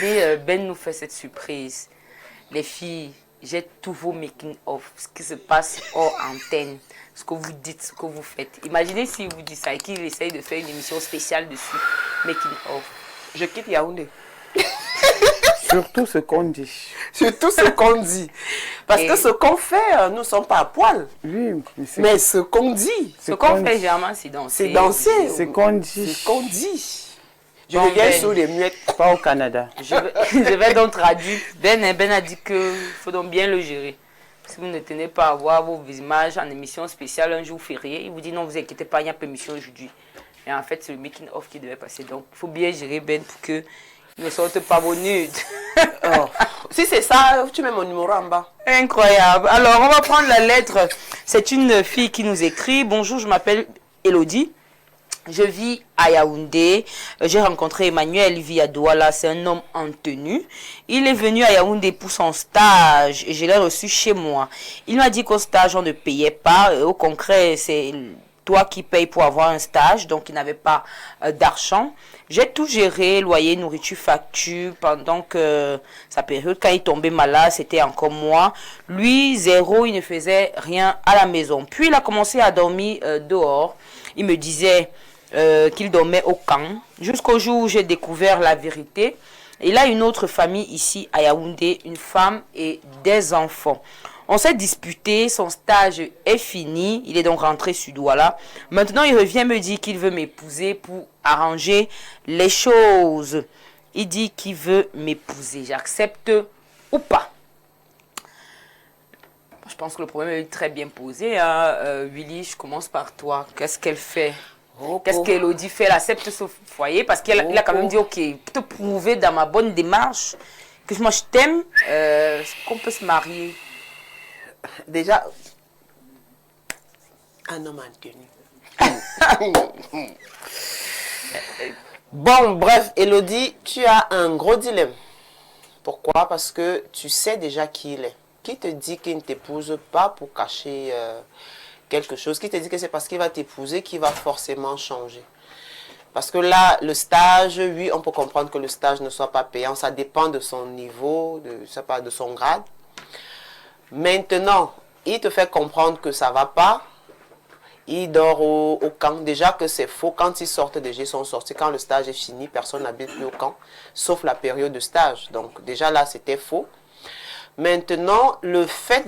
Et Ben nous fait cette surprise. Les filles, j'ai tous vos making-of, ce qui se passe hors antenne, ce que vous dites, ce que vous faites. Imaginez si vous dites ça et qu'il essaye de faire une émission spéciale dessus, making-of. Je quitte Yaoundé. Surtout ce qu'on dit. Surtout ce qu'on dit. Parce que ce qu'on fait, nous ne sommes pas à poil. Oui, mais ce qu'on dit. Ce qu'on fait, généralement, c'est danser. C'est danser. Ce qu'on dit. Ce qu'on dit. Je reviens sur les muettes. Pas au Canada. Je vais donc traduire. Ben a dit qu'il faut donc bien le gérer. Si vous ne tenez pas à voir vos images en émission spéciale un jour férié, il vous dit non, vous inquiétez pas, il n'y a pas d'émission aujourd'hui. Mais en fait, c'est le making-of qui devait passer. Donc, il faut bien gérer Ben pour que ne sorte pas vos nudes. Oh. Si c'est ça, tu mets mon numéro en bas. Incroyable. Alors, on va prendre la lettre. C'est une fille qui nous écrit. Bonjour, je m'appelle Elodie. Je vis à Yaoundé. J'ai rencontré Emmanuel, il vit à Douala. C'est un homme en tenue. Il est venu à Yaoundé pour son stage et je l'ai reçu chez moi. Il m'a dit qu'au stage, on ne payait pas. Au concret, c'est toi qui payes pour avoir un stage. Donc, il n'avait pas d'argent. J'ai tout géré, loyer, nourriture, facture, pendant que sa période, quand il tombait malade, c'était encore moi. Lui, zéro, il ne faisait rien à la maison. Puis, il a commencé à dormir dehors. Il me disait qu'il dormait au camp. Jusqu'au jour où j'ai découvert la vérité. Il a une autre famille ici à Yaoundé, une femme et des enfants. On s'est disputé, son stage est fini, il est donc rentré sur Douala. Maintenant, il revient me dire qu'il veut m'épouser pour arranger les choses. Il dit qu'il veut m'épouser. J'accepte ou pas? Je pense que le problème est très bien posé. Hein. Willy, je commence par toi. Qu'est-ce qu'elle fait? Qu'est-ce qu'Elodie fait? Elle accepte ce foyer parce qu'il a quand même dit, ok, pour te prouver dans ma bonne démarche que moi je t'aime, qu'on peut se marier. Déjà, un homme inconnu. Bon, bref, Elodie, tu as un gros dilemme. Pourquoi? Parce que tu sais déjà qui il est. Qui te dit qu'il ne t'épouse pas pour cacher quelque chose? Qui te dit que c'est parce qu'il va t'épouser qu'il va forcément changer? Parce que là, le stage, oui, on peut comprendre que le stage ne soit pas payant. Ça dépend de son niveau, de son grade. Maintenant, il te fait comprendre que ça ne va pas. Il dort au camp. Déjà que c'est faux. Quand ils sortent déjà, ils sont sortis. Quand le stage est fini, personne n'habite plus au camp, sauf la période de stage. Donc déjà là, c'était faux. Maintenant, le fait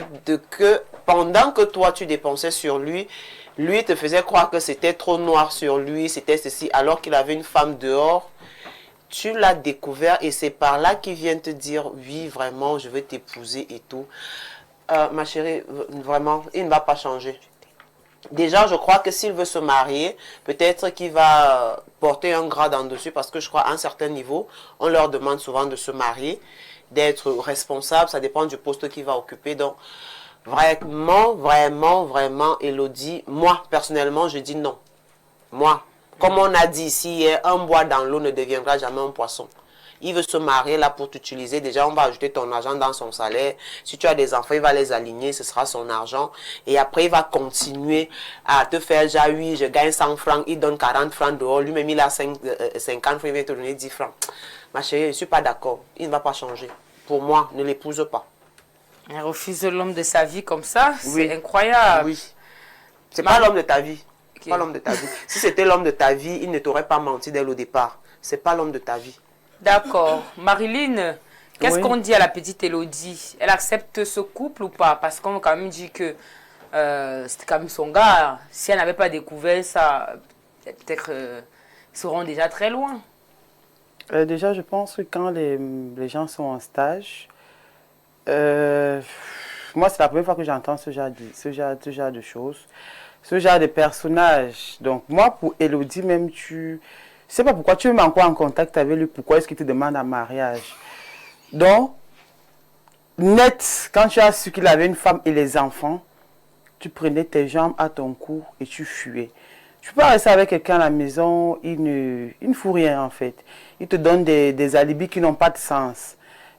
que pendant que toi, tu dépensais sur lui, lui te faisait croire que c'était trop noir sur lui, c'était ceci, alors qu'il avait une femme dehors. Tu l'as découvert et c'est par là qu'il vient te dire, oui, vraiment, je veux t'épouser et tout. Ma chérie, vraiment, il ne va pas changer. Déjà, je crois que s'il veut se marier, peut-être qu'il va porter un grade en dessus parce que je crois à un certain niveau, on leur demande souvent de se marier, d'être responsable, ça dépend du poste qu'il va occuper. Donc, vraiment, Elodie, moi, personnellement, je dis non. Moi, comme on a dit ici, un bois dans l'eau ne deviendra jamais un poisson. Il veut se marier là pour t'utiliser. Déjà, on va ajouter ton argent dans son salaire. Si tu as des enfants, il va les aligner, ce sera son argent. Et après, il va continuer à te faire, genre, oui, je gagne 100 francs, il donne 40 francs dehors. Lui-même, il a 50 francs, il va te donner 10 francs. Ma chérie, je ne suis pas d'accord. Il ne va pas changer. Pour moi, ne l'épouse pas. Elle refuse l'homme de sa vie comme ça, oui. C'est incroyable. Oui. C'est pas l'homme de ta vie. Okay. Pas l'homme de ta vie. Si c'était l'homme de ta vie, il ne t'aurait pas menti dès le départ. C'est pas l'homme de ta vie. D'accord. Marilyn, qu'est-ce qu'on dit à la petite Elodie? Elle accepte ce couple ou pas? Parce qu'on a quand même dit que c'était quand même son gars. Si elle n'avait pas découvert ça, peut-être ils seront déjà très loin. Déjà, je pense que quand les gens sont en stage, moi, c'est la première fois que j'entends ce genre de choses, ce genre de personnages. Donc, moi, pour Elodie, même, je sais pas pourquoi tu es encore en contact avec lui, pourquoi est-ce qu'il te demande un mariage? Donc, net, quand tu as su qu'il avait une femme et les enfants, tu prenais tes jambes à ton cou et tu fuis. Tu peux pas rester avec quelqu'un à la maison, il ne fout rien en fait. Il te donne des alibis qui n'ont pas de sens.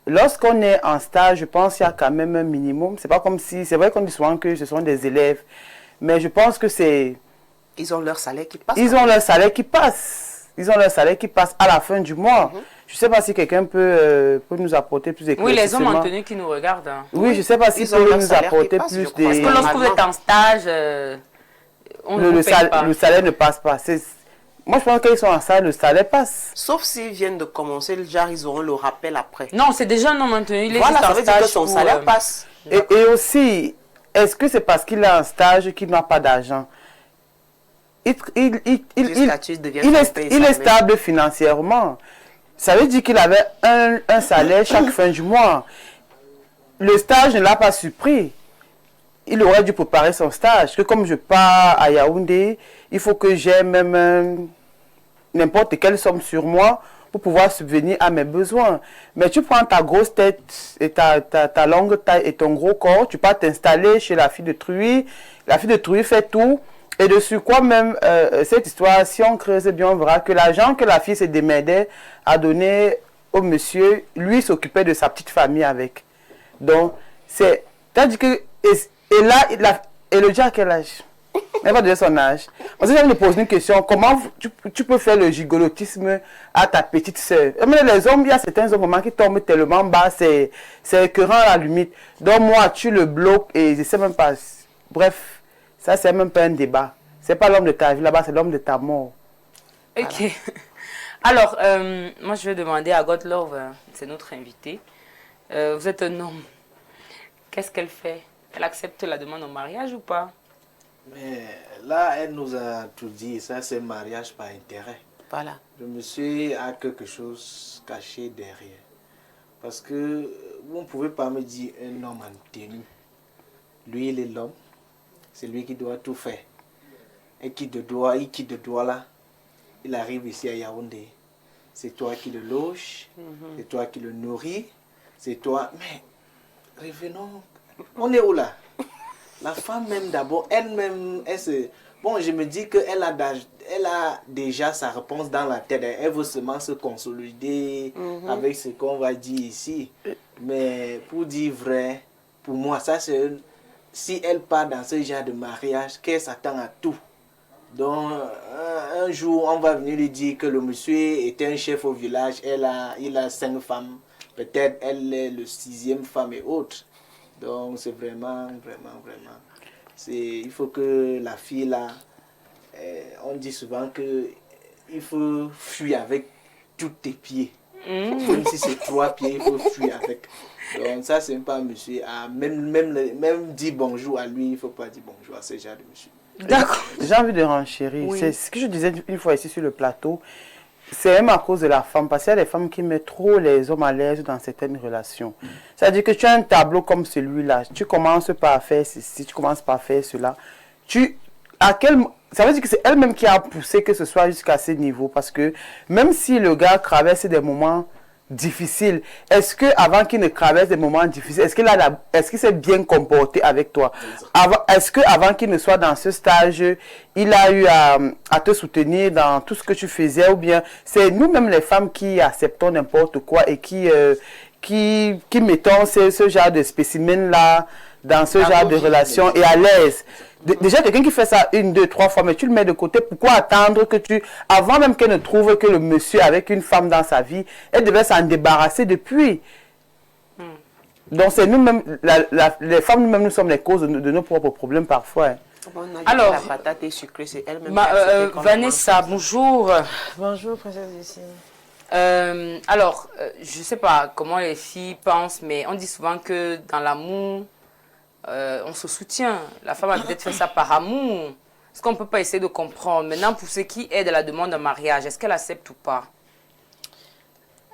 Lorsqu'on est en stage, je pense qu'il y a quand même un minimum. C'est pas comme si, c'est vrai qu'on dit souvent que ce sont des élèves, mais je pense que c'est... Ils ont leur salaire qui passe. Ils ont leur salaire qui passe. Ils ont leur salaire qui passe à la fin du mois. Je ne sais pas si quelqu'un peut nous apporter plus Oui, les hommes en d'éclaircissements. tenue qui nous regardent. Hein. Oui, je ne sais pas s'ils Ils ont peuvent leur nous salaire qui apporter passe, je plus crois. Parce des... que lorsque vous êtes en stage, on ne vous paye pas. Le salaire ne passe pas. Moi, je pense qu'ils sont en salle, le salaire passe. Sauf s'ils viennent de commencer, genre, ils auront le rappel après. Non, c'est déjà un homme en tenue. Il est Voilà, juste ça en veut dire stage que son pour, salaire passe. Et aussi, est-ce que c'est parce qu'il est en stage qu'il n'a pas d'argent? Jusqu'à tu deviens Il est stable financièrement. Ça veut dire qu'il avait un salaire chaque fin du mois. Le stage ne l'a pas surpris. Il aurait dû préparer son stage. Que comme je pars à Yaoundé, il faut que j'ai même n'importe quelle somme sur moi pour pouvoir subvenir à mes besoins. Mais tu prends ta grosse tête et ta longue taille et ton gros corps, tu pars t'installer chez la fille de Truy. La fille de Truy fait tout. Et dessus quoi même, cette histoire, si on creuse bien, on verra que l'argent que la fille se démerdait à donner au monsieur, lui s'occupait de sa petite famille avec. Donc, c'est-à-dire que, et là, Elodie à quel âge? Elle va donner son âge. Parce que je me pose une question, comment tu peux faire le gigolotisme à ta petite soeur? Mais les hommes, il y a certains hommes qui tombent tellement bas, c'est écœurant à la limite. Donc moi, tu le bloques et je sais même pas. Bref. Ça, c'est même pas un débat. C'est pas l'homme de ta vie là-bas, c'est l'homme de ta mort. Ok. Voilà. Alors, moi, je vais demander à Godlove, c'est notre invité. Vous êtes un homme. Qu'est-ce qu'elle fait? Elle accepte la demande en mariage ou pas? Mais là, elle nous a tout dit. Ça, c'est mariage par intérêt. Voilà. Le monsieur a quelque chose caché derrière. Parce que vous ne pouvez pas me dire un homme en tenue. Lui, il est l'homme. C'est lui qui doit tout faire. Et qui de doigt, il quitte de doigt là. Il arrive ici à Yaoundé. C'est toi qui le loges. C'est toi qui le nourris. C'est toi. Mais revenons. On est où là? La femme même d'abord, elle-même, bon, je me dis qu'elle a déjà sa réponse dans la tête. Elle veut seulement se consolider avec ce qu'on va dire ici. Mais pour dire vrai, pour moi, ça c'est... Si elle part dans ce genre de mariage, qu'elle s'attend à tout. Donc, un jour, on va venir lui dire que le monsieur était un chef au village, il a 5 femmes. Peut-être elle est le 6e femme et autres. Donc, c'est vraiment. Il faut que la fille, là, on dit souvent qu'il faut fuir avec tous tes pieds. Même si c'est 3 pieds, il faut fuir avec. Donc ça, c'est pas monsieur. Même dire bonjour à lui, il ne faut pas dire bonjour à ce genre de monsieur. D'accord. J'ai envie de renchérir. Oui. C'est ce que je disais une fois ici sur le plateau. C'est même à cause de la femme. Parce qu'il y a des femmes qui mettent trop les hommes à l'aise dans certaines relations. C'est-à-dire que tu as un tableau comme celui-là. Tu commences par faire ceci, tu commences par faire cela. Ça veut dire que c'est elle-même qui a poussé que ce soit jusqu'à ce niveau. Parce que même si le gars traverse des moments difficiles, est-ce qu'avant qu'il ne traverse des moments difficiles, est-ce qu'il s'est bien comporté avec toi? Est-ce qu'avant qu'il ne soit dans ce stage, il a eu à te soutenir dans tout ce que tu faisais? Ou bien c'est nous-mêmes les femmes qui acceptons n'importe quoi et qui mettons ce genre de spécimen-là dans ce genre de relation et à l'aise? Déjà, quelqu'un qui fait ça 1, 2, 3 fois, mais tu le mets de côté, pourquoi attendre avant même qu'elle ne trouve que le monsieur avec une femme dans sa vie, elle devait s'en débarrasser depuis. Donc, c'est nous-mêmes, les femmes nous-mêmes, nous sommes les causes de nos propres problèmes parfois. Alors, la patate est sucrée, c'est elle-même. Vanessa, bonjour. Bonjour, princesse Lucie. Je ne sais pas comment les filles pensent, mais on dit souvent que dans l'amour, on se soutient. La femme a peut-être fait ça par amour. Est-ce qu'on ne peut pas essayer de comprendre? Maintenant, pour ceux qui aident à la demande en mariage, est-ce qu'elle accepte ou pas?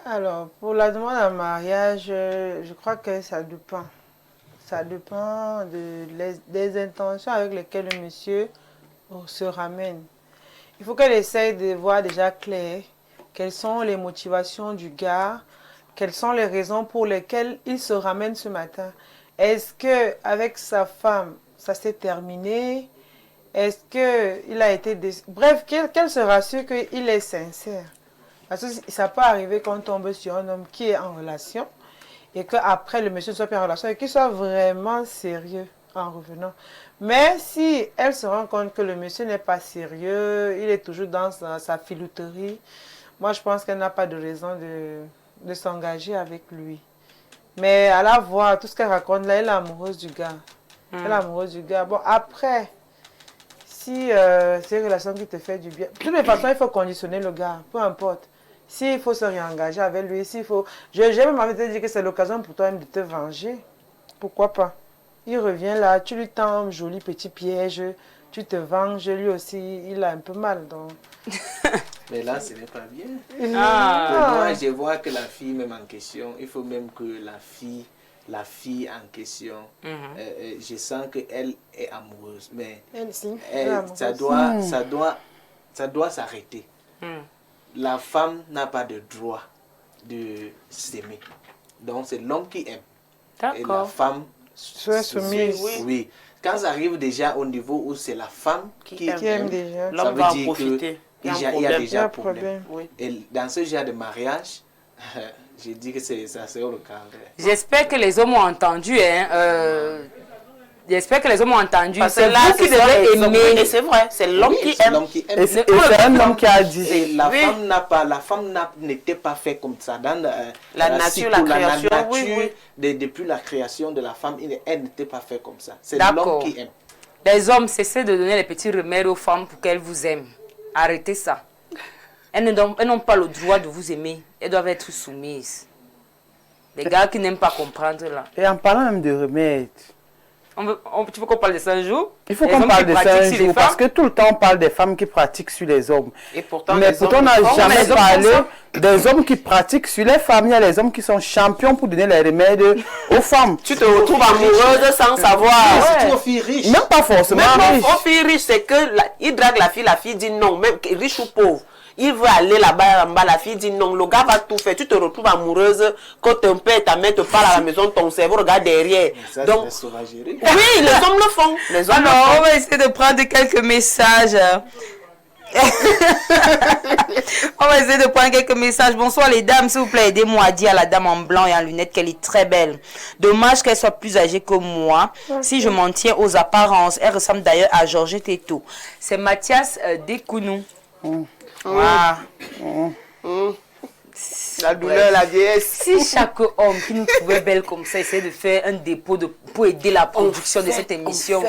Alors, pour la demande en mariage, je crois que ça dépend. Ça dépend des intentions avec lesquelles le monsieur se ramène. Il faut qu'elle essaye de voir déjà clair quelles sont les motivations du gars, quelles sont les raisons pour lesquelles il se ramène ce matin. Est-ce qu'avec sa femme, ça s'est terminé? Est-ce qu'il a été... Bref, qu'elle se rassure qu'il est sincère. Parce que ça peut arriver qu'on tombe sur un homme qui est en relation et qu'après le monsieur soit plus en relation et qu'il soit vraiment sérieux en revenant. Mais si elle se rend compte que le monsieur n'est pas sérieux, il est toujours dans sa filouterie, moi, je pense qu'elle n'a pas de raison de s'engager avec lui. Mais à la voir, tout ce qu'elle raconte là, elle est amoureuse du gars. Elle est amoureuse du gars. Bon, après, si c'est une relation qui te fait du bien, de toutes les façons, il faut conditionner le gars, peu importe. S'il faut se réengager avec lui, s'il faut... J'ai même envie de te dire que c'est l'occasion pour toi-même de te venger. Pourquoi pas? Il revient là, tu lui tends un joli petit piège, tu te venges, lui aussi, il a un peu mal. Donc... Mais là, ce n'est pas bien. Ah. Moi, je vois que la fille même en question, il faut même que la fille en question, je sens qu'elle est amoureuse. Mais elle, si, ça doit s'arrêter. La femme n'a pas de droit de s'aimer. Donc, c'est l'homme qui aime. Et la D'accord. femme soit soumise. Oui. Quand ça arrive déjà au niveau où c'est la femme qui aime déjà. ça L'homme veut va en dire profiter. qu'il y a Il y a déjà un un problème. problème. Et dans ce genre de mariage, je dis que ça c'est le cas. J'espère que les hommes ont entendu. J'espère que les hommes ont entendu. Parce que C'est là, vous qui c'est ça, devez oui, aimer. et c'est vrai, c'est l'homme Oui, qui c'est aime. l'homme qui aime. Et c'est un homme qui a dit. Et la Oui. femme n'était pas faite comme ça. Dans La nature, la création, oui. Depuis la création de la femme, elle n'était pas faite comme ça. C'est D'accord. l'homme qui aime. Les hommes, cessez de donner les petits remèdes aux femmes pour qu'elles vous aiment. Arrêtez ça. Elles n'ont pas le droit de vous aimer. Elles doivent être soumises. Les gars qui n'aiment pas comprendre là. Et en parlant même de remèdes, Tu veux qu'on parle de 5 jours? il faut Les qu'on hommes parle qui de ça pratiquent un sur les jour, parce femmes? que tout le temps on parle des femmes qui pratiquent sur les hommes. Et pourtant, Mais les pourtant on hommes n'a le font. jamais les hommes parlé font des hommes qui pratiquent sur les femmes. Il y a les hommes qui sont champions pour donner les remèdes aux femmes. Tu te retrouves amoureuse sans savoir. C'est une fille riche. Même pas forcément Même riche. aux filles riches, c'est que il drague la fille dit non, même riche ou pauvre. Il veut aller là-bas en bas, la fille dit non, le gars va tout faire. Tu te retrouves amoureuse quand ton père et ta mère te parlent à la maison, ton cerveau regarde derrière. Ça, Donc, c'est la sauvagerie. oui, les hommes le font. Les hommes Alors, le on va essayer de prendre quelques messages. On va essayer de prendre quelques messages. Bonsoir les dames, s'il vous plaît, aidez-moi à dire à la dame en blanc et en lunettes qu'elle est très belle. Dommage qu'elle soit plus âgée que moi. Si je m'en tiens aux apparences, elle ressemble d'ailleurs à Georgette Eto. C'est Mathias Dekounou. Ah. La douleur, la vieillesse. Si chaque homme qui nous trouvait belle comme ça essayait de faire un dépôt pour aider la production de cette émission.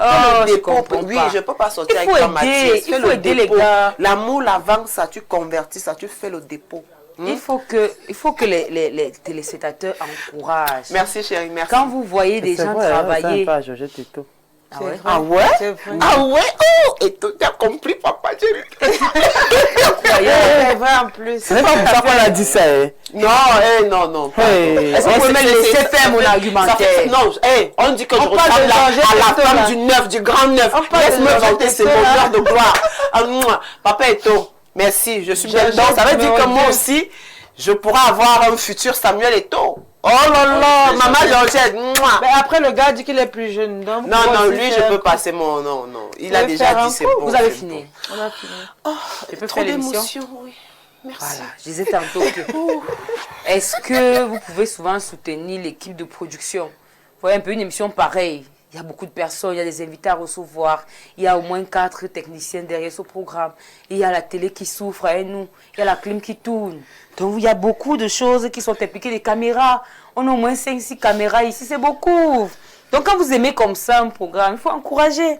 Oh, je comprends Oui, pas. je peux pas sortir Il faut avec Mathias. aider, il Fais faut le aider les dépôt. gars. L'amour, la vente, ça, tu convertis, ça, tu fais le dépôt. Il faut que les téléspectateurs encouragent. Merci chérie, merci. Quand vous voyez des C'est gens vrai, travailler. pas Georgette Eto. Ah ouais? Ah ouais? C'est vrai. Ah ouais? Oh! Et tu as compris, papa, chérie. C'est vrai en plus. Ce n'est pas pour ça qu'on a dit ça. Hein. Non, non, non. Hey. Est-ce que vous pouvez me laisser faire mon argumentaire? Non, on dit que je parle de ressemble Georgette à la Eto, femme là. du neuf, du grand neuf. On parle de Laisse-moi Georgette vanter ces Eto, là. bonheurs de gloire. Ah, mouah. Papa Eto, merci, je suis belle. Donc, ça veut dire que moi aussi, je pourrais avoir un futur Samuel Eto. Oh là là, maman Georgette. Mouah. Mais après, le gars dit qu'il est plus jeune. Donc Non, vous non, aussi lui, je faire- peux passer mon... Non, non. Il a Vous déjà faire un dit c'est coup, bon. Vous avez c'est fini. On a fini. bon. Je peux Trop faire l'émission? d'émotions, oui. Merci. Voilà, je disais tantôt que... Est-ce que vous pouvez souvent soutenir l'équipe de production? Vous voyez un peu une émission pareille. Il y a beaucoup de personnes, il y a des invités à recevoir. Il y a au moins 4 techniciens derrière ce programme. Il y a la télé qui souffre avec nous. Il y a la clim qui tourne. Donc il y a beaucoup de choses qui sont impliquées. Des caméras. On a au moins 5-6 caméras ici. C'est beaucoup. Donc quand vous aimez comme ça un programme, il faut encourager.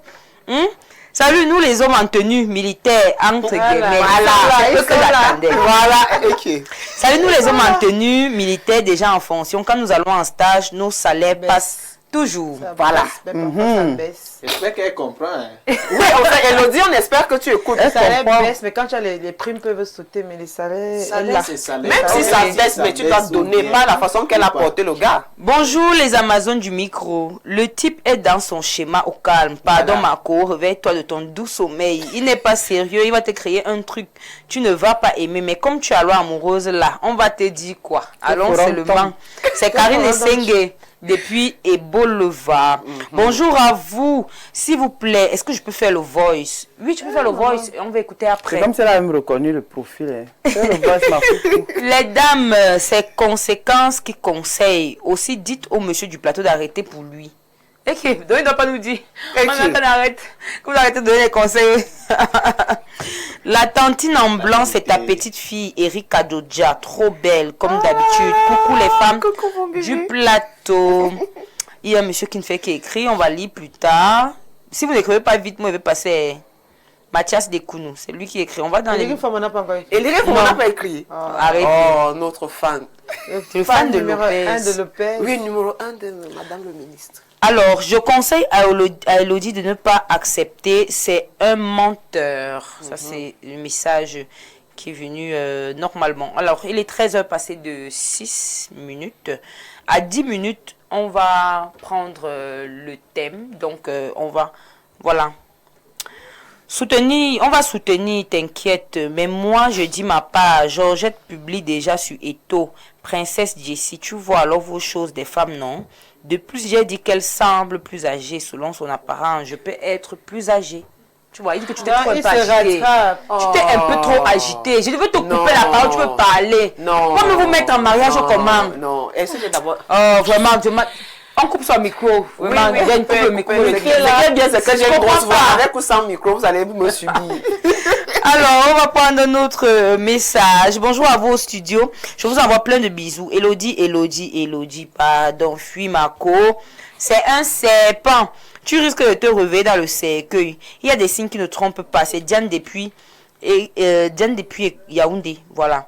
Salut, nous les hommes en tenue militaire, entre guillemets. Voilà, C'est ce que j'attendais. Voilà, ok. Salut, nous les hommes en tenue militaire déjà en fonction. Quand nous allons en stage, nos salaires passent toujours. Ça Voilà. baisse, mais parfois, ça baisse. J'espère qu'elle comprend. Hein. Oui, en fait, Elodie, on espère que tu écoutes. Les salaires comprend. baissent, mais quand tu as les primes peuvent sauter, mais les salaires... Salaire, C'est salaire. Même si ça Oui, baisse, mais tu dois donner, pas la façon qu'elle a porté le gars. Bonjour les Amazones du micro. Le type est dans son schéma au calme. Pardon Voilà. Marco, réveille-toi de ton doux sommeil. Il n'est pas sérieux, il va te créer un truc. Tu ne vas pas aimer, mais comme tu as l'eau amoureuse là, on va te dire quoi? Allons seulement. C'est Karine Essenge depuis Eboleva. Bonjour à vous. S'il vous plaît, est-ce que je peux faire le voice? Oui, tu peux faire le voice. On va écouter C'est après. comme si elle a même reconnu le profil. Hein. C'est le boss, ma foutu. Les dames, c'est conséquences qui conseillent. Aussi, dites au monsieur du plateau d'arrêter pour lui. Ok, donc il ne doit pas nous dire. Ok. On arrête. Que vous arrêtez de donner les conseils. La tantine en blanc, c'est ta petite fille, Erika Dodja. Trop belle, comme d'habitude. Coucou les femmes du plateau. Il y a un monsieur qui ne fait qu'écrire. On va lire plus tard. Si vous n'écrivez pas vite, moi, je vais passer Mathias Dekounou. C'est lui qui écrit. On va dans les... Une fois, on n'a pas encore écrit. Et les on n'a pas écrit. Arrête. Oh, notre fan. Le fan de numéro Lopez. 1 de Lopez. Oui, numéro 1 de Madame le ministre. Alors, je conseille à Elodie de ne pas accepter. C'est un menteur. Ça, c'est le message qui est venu normalement. Alors, il est 13h passé de 6 minutes. À 10 minutes, on va prendre le thème. Donc, on va... Voilà. Soutenir, on va soutenir, t'inquiète. Mais moi, je dis ma part. Georgette publie déjà sur Eto. Princesse Jessie, tu vois alors vos choses des femmes, non? De plus, j'ai dit qu'elle semble plus âgée selon son apparence. Je peux être plus âgée. Tu vois, il dit que tu t'es Non, trop un il peu se agitée. rattrape. Tu t'es un peu trop agitée. Je veux te couper Non. la parole, tu peux parler. Non. Comment vous mettre en mariage non, comment? Non, essayez d'abord. Oh, vraiment, on coupe son micro. Vraiment, Oui, on coupe le micro. Ce qui est bien, c'est que j'ai Je une grosse comprends voix. pas. Avec ou sans micro, vous allez me subir. Alors, on va prendre notre message. Bonjour à vous au studio. Je vous envoie plein de bisous. Elodie, pardon, fuis Marco. C'est un serpent. Tu risques de te réveiller dans le cercueil. Il y a des signes qui ne trompent pas. C'est Diane depuis Yaoundé. Voilà.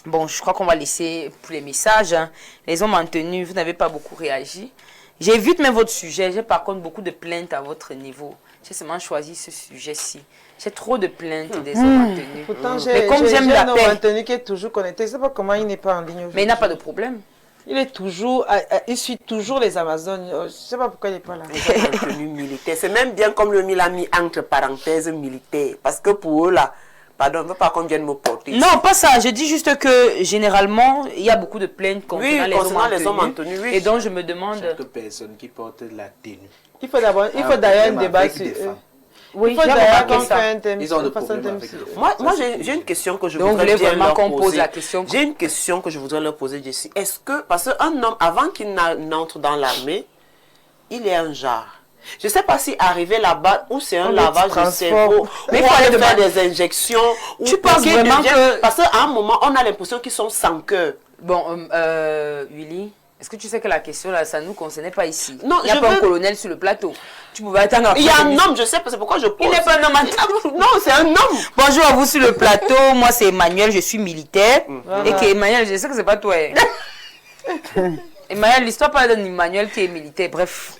Bon, je crois qu'on va laisser pour les messages. Hein. Les hommes en tenue, vous n'avez pas beaucoup réagi. J'évite même votre sujet. J'ai par contre beaucoup de plaintes à votre niveau. J'ai seulement choisi ce sujet-ci. J'ai trop de plaintes des hommes en tenue. Pourtant, Mais comme j'aime la un homme paix. en tenue qui est toujours connecté. Je ne sais pas comment il n'est pas en ligne aujourd'hui. Mais il n'a pas de problème. Il est toujours, il suit toujours les Amazones. Je ne sais pas pourquoi il n'est pas là. En tenue militaire. C'est même bien comme le mille a mis entre parenthèses militaire. Parce que pour eux, là, pardon, on ne veut pas qu'on vienne me porter. Non, pas ça. Je dis juste que généralement, il y a beaucoup de plaintes concernant Oui, les concernant les hommes hommes en en tenue. tenue, oui. Et donc, je me demande... Chaque personne qui porte la tenue. Il faut d'ailleurs un Même débat avec sur des eux. femmes. Oui, Il faut j'ai d'ailleurs remarqué qu'on ça. fasse un thème. Ils ont des on fasse un problèmes thème avec sur les eux. femmes. Moi j'ai une question que je Donc, vous voudrais voulez bien vraiment leur qu'on pose poser. la question? J'ai une question que je voudrais leur poser, Jessie. Est-ce que, parce qu'un homme, avant qu'il n'entre dans l'armée, il est un genre. Je ne sais pas si arriver là-bas, ou c'est un On lavage de transforme. cerveau, Mais ou il faut aller aller faire demander- des injections. Tu ou penses qu'ils vraiment deviennent- que- Parce qu'à un moment, on a l'impression qu'ils sont sans cœur. Bon, Willy, est-ce que tu sais que la question, là, ça ne nous concernait pas ici? Non, il n'y a je pas un veux- colonel sur le plateau. Tu pouvais attendre après Il y a un l'émission. homme, je sais, c'est pourquoi je pose. Il n'est pas un homme en Non, c'est un homme. Bonjour à vous sur le plateau. Moi, c'est Emmanuel, je suis militaire. Voilà. Et que Emmanuel, je sais que c'est pas toi. hein. Emmanuel, l'histoire parle d'un Emmanuel qui est militaire. Bref.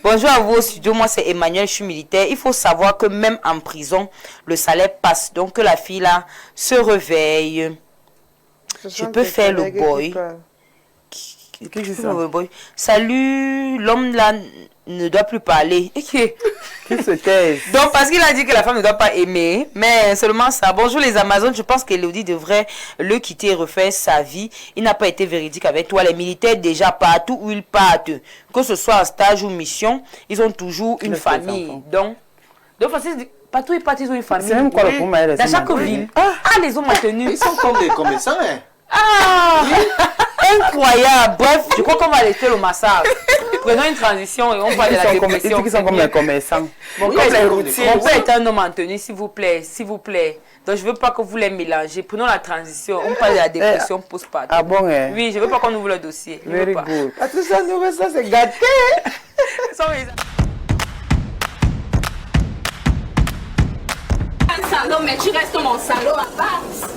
Bonjour à vous au studio. Moi, c'est Emmanuel, je suis militaire. Il faut savoir que même en prison, le salaire passe. Donc, que la fille là se réveille. Ce Je sont peux tes faire le collègues qui boy. parlent. Qu'est-ce que c'est ça? Boy. Salut, l'homme là ne doit plus parler. Qui se taise. Donc, parce qu'il a dit que la femme ne doit pas aimer, mais seulement ça. Bonjour les Amazones, je pense qu'Elodie devrait le quitter et refaire sa vie. Il n'a pas été véridique avec toi. Les militaires, déjà, partout où ils partent, que ce soit en stage ou mission, ils ont toujours une Les enfants. famille. Donc partout où ils partent, ils ont une famille. C'est même quoi le problème? Dans chaque ville. Ah, les hommes en tenue. Ils sont comme des commerçants, hein. Ah, incroyable. Bref, je crois qu'on va laisser le massacre. Prenons une transition et on parle de la Ils dépression. sont comme les commerçants. Mon Oui, père, c'est mon routier. père est un homme en tenue, s'il vous plaît, s'il vous plaît. Donc je veux pas que vous les mélangez. Prenons la transition. On parle de la dépression postpartum. Ah bon, hein? Oui, je veux pas qu'on ouvre le dossier. Je veux Very pas. good. Ah, tout ça, nous, ça, c'est gâté. Salaud, mais tu restes mon salaud à base.